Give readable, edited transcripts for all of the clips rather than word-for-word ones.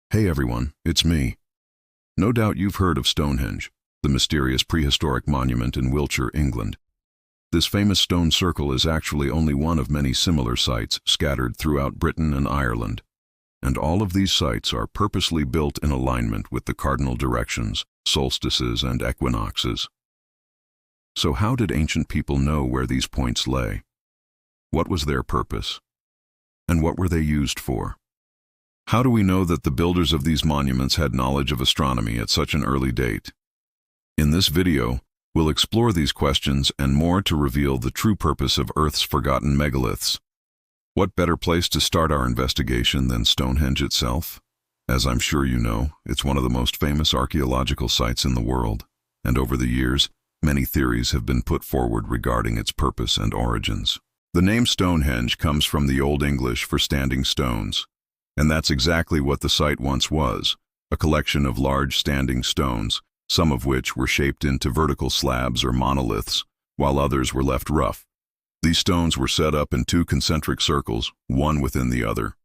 Hey everyone, it's me. No doubt you've heard of Stonehenge, the mysterious prehistoric monument in Wiltshire, England. This famous stone circle is actually only one of many similar sites scattered throughout Britain and Ireland. And all of these sites are purposely built in alignment with the cardinal directions, solstices, and equinoxes. So how did ancient people know where these points lay? What was their purpose? And what were they used for? How do we know that the builders of these monuments had knowledge of astronomy at such an early date? In this video, we'll explore these questions and more to reveal the true purpose of Earth's forgotten megaliths. What better place to start our investigation than Stonehenge itself? As I'm sure you know, it's one of the most famous archaeological sites in the world, and over the years, many theories have been put forward regarding its purpose and origins. The name Stonehenge comes from the Old English for standing stones, and that's exactly what the site once was, a collection of large standing stones, some of which were shaped into vertical slabs or monoliths, while others were left rough. These stones were set up in two concentric circles, one within the other.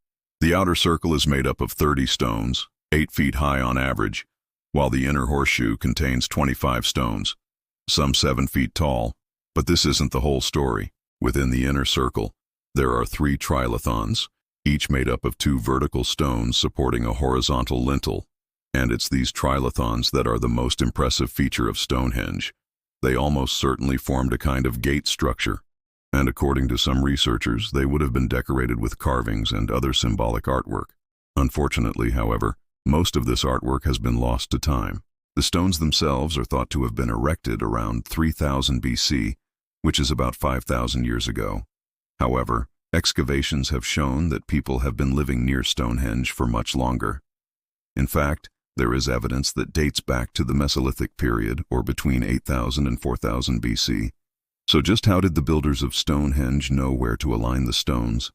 The outer circle is made up of 30 stones, 8 feet high on average, while the inner horseshoe contains 25 stones, some 7 feet tall. But this isn't the whole story. Within the inner circle, there are 3 trilithons, each made up of 2 vertical stones supporting a horizontal lintel. And it's these trilithons that are the most impressive feature of Stonehenge. They almost certainly formed a kind of gate structure, and according to some researchers, they would have been decorated with carvings and other symbolic artwork. Unfortunately, however, most of this artwork has been lost to time. The stones themselves are thought to have been erected around 3000 BC, which is about 5,000 years ago. However, excavations have shown that people have been living near Stonehenge for much longer. In fact, there is evidence that dates back to the Mesolithic period, or between 8000 and 4000 BC. So just how did the builders of Stonehenge know where to align the stones?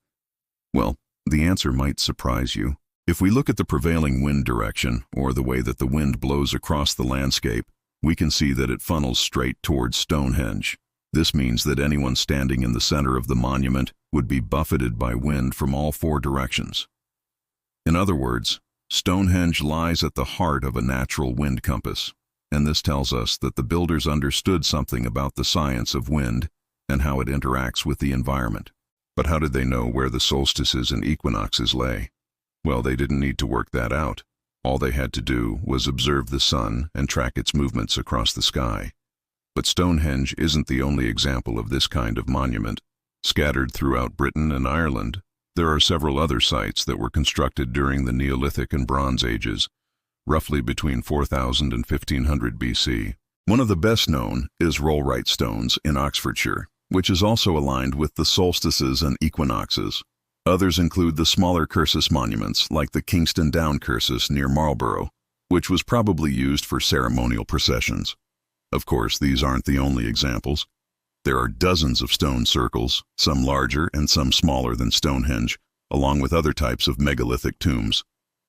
Well, the answer might surprise you. If we look at the prevailing wind direction, or the way that the wind blows across the landscape, we can see that it funnels straight towards Stonehenge. This means that anyone standing in the center of the monument would be buffeted by wind from all 4 directions. In other words, Stonehenge lies at the heart of a natural wind compass, and this tells us that the builders understood something about the science of wind and how it interacts with the environment. But how did they know where the solstices and equinoxes lay? Well, they didn't need to work that out. All they had to do was observe the sun and track its movements across the sky. But Stonehenge isn't the only example of this kind of monument. Scattered throughout Britain and Ireland, there are several other sites that were constructed during the Neolithic and Bronze Ages, roughly between 4000 and 1500 BC. One of the best known is Rollright Stones in Oxfordshire, which is also aligned with the solstices and equinoxes. Others include the smaller cursus monuments like the Kingston Down cursus near Marlborough, which was probably used for ceremonial processions. Of course, these aren't the only examples. There are dozens of stone circles, some larger and some smaller than Stonehenge, along with other types of megalithic tombs.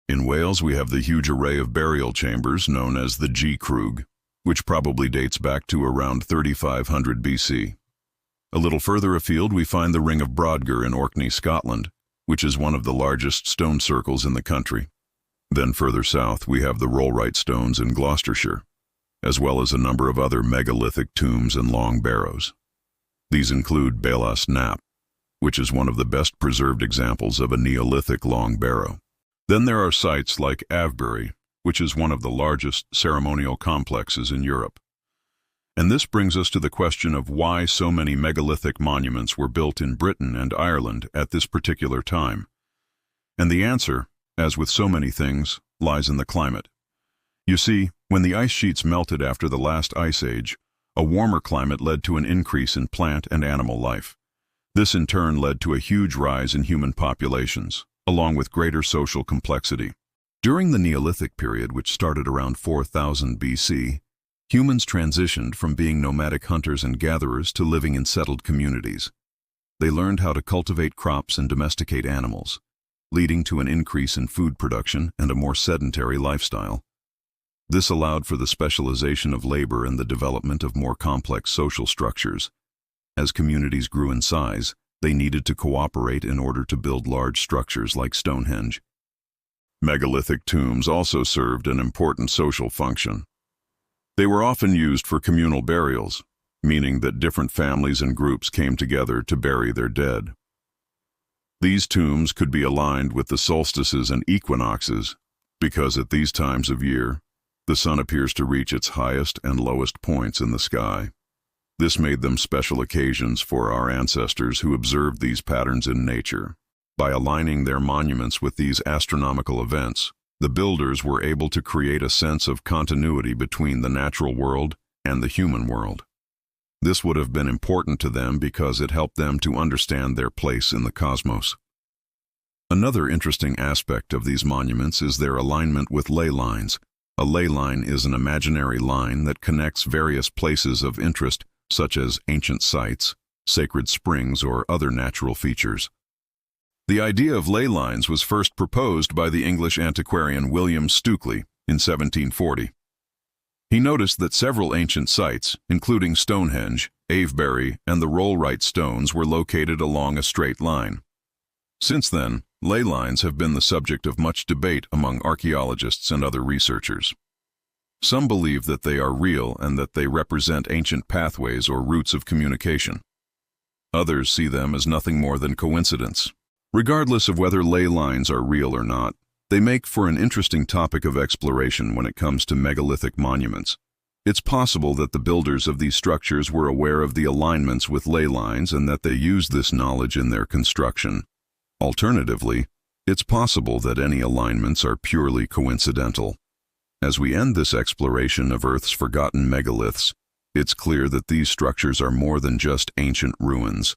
In Wales, we have the huge array of burial chambers known as the G Krug, which probably dates back to around 3500 BC. A little further afield, we find the Ring of Brodgar in Orkney, Scotland, which is one of the largest stone circles in the country. Then further south, we have the Rollright Stones in Gloucestershire, as well as a number of other megalithic tombs and long barrows. These include Balas Nap, which is one of the best preserved examples of a Neolithic long barrow. Then there are sites like Avebury, which is one of the largest ceremonial complexes in Europe. And this brings us to the question of why so many megalithic monuments were built in Britain and Ireland at this particular time. And the answer, as with so many things, lies in the climate. You see, when the ice sheets melted after the last ice age, a warmer climate led to an increase in plant and animal life. This in turn led to a huge rise in human populations, along with greater social complexity. During the Neolithic period, which started around 4000 BC, humans transitioned from being nomadic hunters and gatherers to living in settled communities. They learned how to cultivate crops and domesticate animals, leading to an increase in food production and a more sedentary lifestyle. This allowed for the specialization of labor and the development of more complex social structures. As communities grew in size, they needed to cooperate in order to build large structures like Stonehenge. Megalithic tombs also served an important social function. They were often used for communal burials, meaning that different families and groups came together to bury their dead. These tombs could be aligned with the solstices and equinoxes, because at these times of year, the sun appears to reach its highest and lowest points in the sky. This made them special occasions for our ancestors who observed these patterns in nature. By aligning their monuments with these astronomical events, the builders were able to create a sense of continuity between the natural world and the human world. This would have been important to them because it helped them to understand their place in the cosmos. Another interesting aspect of these monuments is their alignment with ley lines. A ley line is an imaginary line that connects various places of interest, such as ancient sites, sacred springs, or other natural features. The idea of ley lines was first proposed by the English antiquarian William Stukeley in 1740. He noticed that several ancient sites, including Stonehenge, Avebury, and the Rollright stones, were located along a straight line. Since then, ley lines have been the subject of much debate among archaeologists and other researchers. Some believe that they are real and that they represent ancient pathways or routes of communication. Others see them as nothing more than coincidence. Regardless of whether ley lines are real or not, they make for an interesting topic of exploration when it comes to megalithic monuments. It's possible that the builders of these structures were aware of the alignments with ley lines and that they used this knowledge in their construction. Alternatively, it's possible that any alignments are purely coincidental. As we end this exploration of Earth's forgotten megaliths, it's clear that these structures are more than just ancient ruins.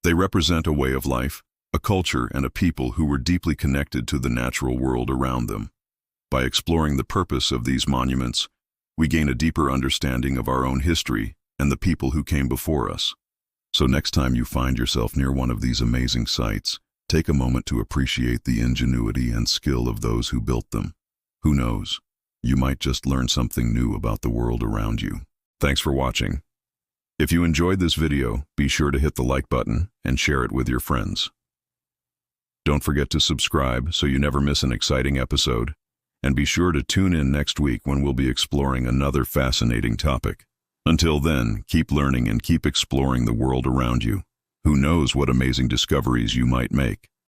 They represent a way of life, a culture, and a people who were deeply connected to the natural world around them. By exploring the purpose of these monuments, we gain a deeper understanding of our own history and the people who came before us. So next time you find yourself near one of these amazing sites, take a moment to appreciate the ingenuity and skill of those who built them. Who knows? You might just learn something new about the world around you. Thanks for watching. If you enjoyed this video, be sure to hit the like button and share it with your friends. Don't forget to subscribe so you never miss an exciting episode, and be sure to tune in next week when we'll be exploring another fascinating topic. Until then, keep learning and keep exploring the world around you. Who knows what amazing discoveries you might make?